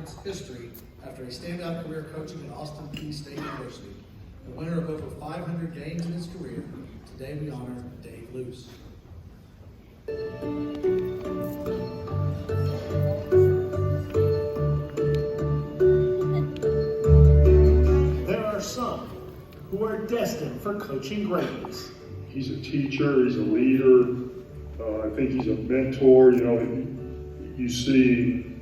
conference history after a standout career coaching at Austin Peay State University. The winner of over 500 games in his career, today we honor Dave Luce. There are some who are destined for coaching greatness. He's a teacher, he's a leader, I think he's a mentor. You know, you see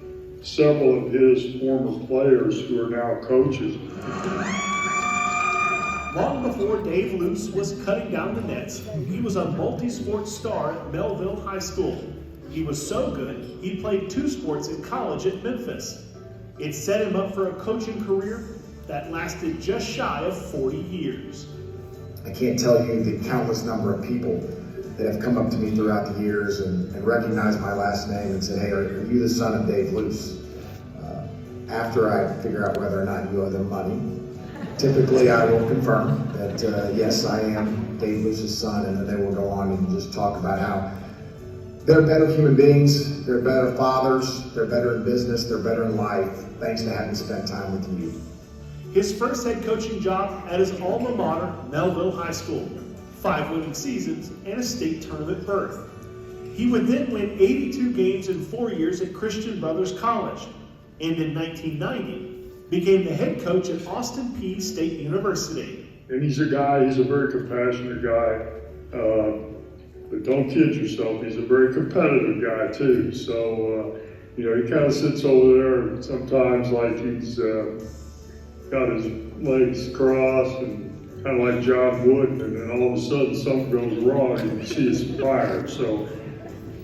several of his former players who are now coaches. Long before Dave Luce was cutting down the nets, he was a multi-sport star at Melville High School. He was so good, he played 2 sports in college at Memphis. It set him up for a coaching career that lasted just shy of 40 years. I can't tell you the countless number of people that have come up to me throughout the years and recognized my last name and said, hey, are you the son of Dave Luce? After I figure out whether or not you owe them money, typically I will confirm that yes, I am Dave Luce's son, and then they will go on and just talk about how they're better human beings, they're better fathers, they're better in business, they're better in life, thanks to having spent time with you. His first head coaching job at his alma mater, Melville High School, 5 winning seasons and a state tournament berth. He would then win 82 games in 4 years at Christian Brothers College, and in 1990 became the head coach at Austin Peay State University. And he's a very compassionate guy, but don't kid yourself, he's a very competitive guy too. So, you know, he kind of sits over there sometimes like he's got his legs crossed and kind of like John Wooden, and then all of a sudden something goes wrong and you see his fire. So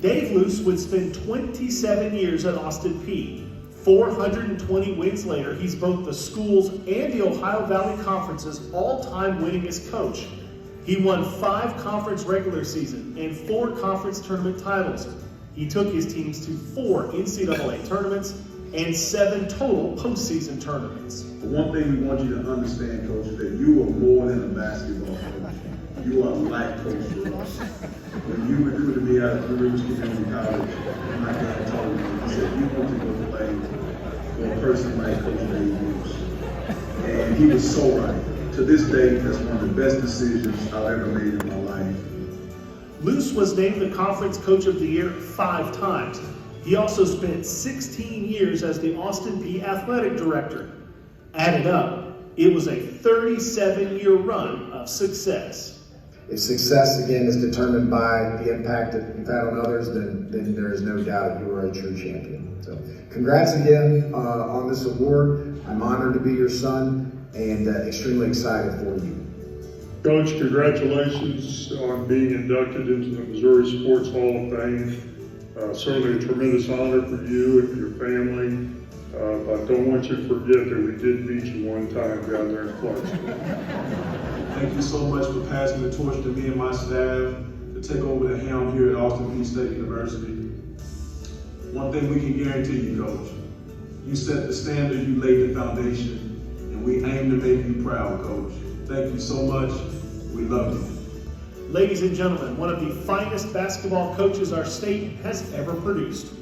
Dave Luce would spend 27 years at Austin Peay. 420 wins later, he's both the school's and the Ohio Valley Conference's all-time winningest coach. He won 5 conference regular season and 4 conference tournament titles. He took his teams to 4 NCAA tournaments and 7 total postseason tournaments. But one thing we want you to understand, Coach, is that you are more than a basketball coach. You are a life coach for us. When you recruited me out of Blue Ridge Community College, my dad told me, he said, you want to go play for a person like Coach Dave Luce. And he was so right. To this day, that's one of the best decisions I've ever made in my life. Luce was named the Conference Coach of the Year 5 times. He also spent 16 years as the Austin Peay Athletic Director. Added up, it was a 37-year run of success. If success, again, is determined by the impact that you've had on others, then there is no doubt you are a true champion. So congrats again on this award. I'm honored to be your son and extremely excited for you. Coach, congratulations on being inducted into the Missouri Sports Hall of Fame. Certainly a tremendous honor for you and for your family. But I don't want you to forget that we did beat you one time down there in Clarksville. Thank you so much for passing the torch to me and my staff to take over the helm here at Austin Peay State University. One thing we can guarantee you, Coach, you set the standard, you laid the foundation, and we aim to make you proud, Coach. Thank you so much. We love you. Ladies and gentlemen, one of the finest basketball coaches our state has ever produced.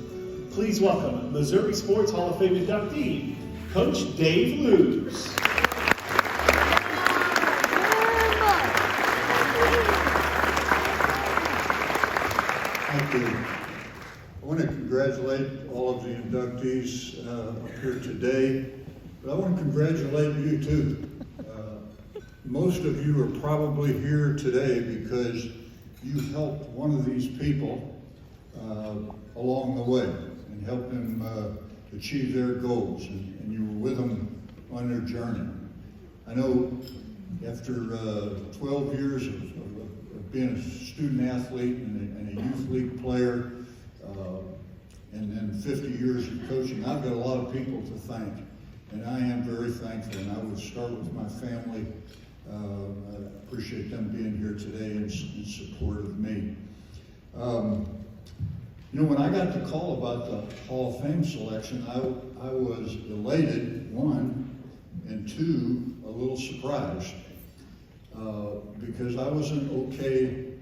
Please welcome Missouri Sports Hall of Fame inductee, Coach Dave Luce. Thank you. I want to congratulate all of the inductees up here today, but I want to congratulate you too. Most of you are probably here today because you helped one of these people along the way and helped them achieve their goals, and you were with them on their journey. I know after 12 years of being a student athlete and a youth league player, and then 50 years of coaching, I've got a lot of people to thank, and I am very thankful. And I would start with my family. I appreciate them being here today in support of me. You know, when I got the call about the Hall of Fame selection, I was elated, 1, and 2, a little surprised, because I was an okay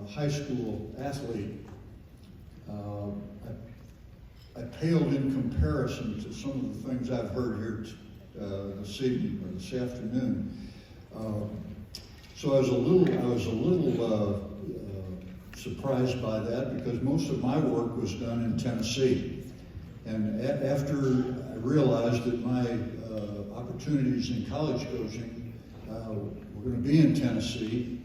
high school athlete. paled in comparison to some of the things I've heard here this evening or this afternoon. So I was a little surprised by that, because most of my work was done in Tennessee. And after I realized that my opportunities in college coaching were going to be in Tennessee,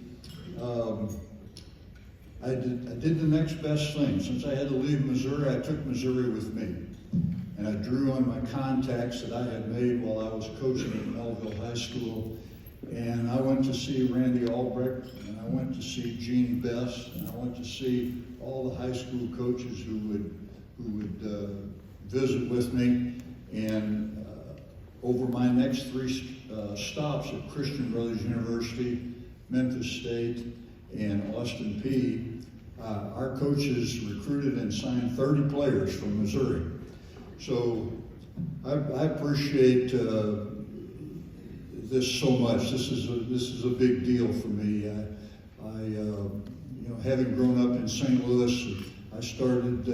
I did the next best thing. Since I had to leave Missouri, I took Missouri with me. And I drew on my contacts that I had made while I was coaching at Melville High School. And I went to see Randy Albrecht, and I went to see Gene Best, and I went to see all the high school coaches who would visit with me. And over my next three stops at Christian Brothers University, Memphis State, and Austin Peay, our coaches recruited and signed 30 players from Missouri. So I appreciate this so much. This is a big deal for me. Having grown up in St. Louis, I started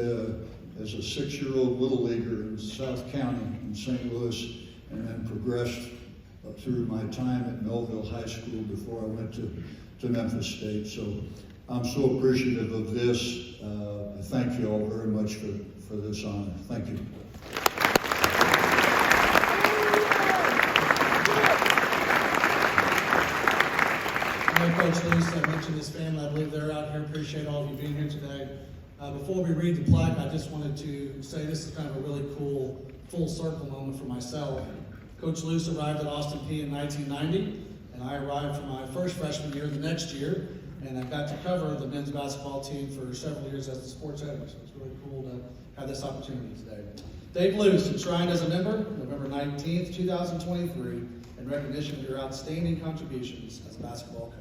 as a 6-year-old little leaguer in South County in St. Louis, and then progressed up through my time at Melville High School before I went to Memphis State. So I'm so appreciative of this. I thank you all very much for this honor. Thank you. Coach Luce, I mentioned his family. I believe they're out here. Appreciate all of you being here today. Before we read the plaque, I just wanted to say this is kind of a really cool full circle moment for myself. Coach Luce arrived at Austin Peay in 1990, and I arrived for my first freshman year the next year, and I got to cover the men's basketball team for several years as the sports editor, so it's really cool to have this opportunity today. Dave Luce, enshrined as a member, November 19th, 2023, in recognition of your outstanding contributions as a basketball coach.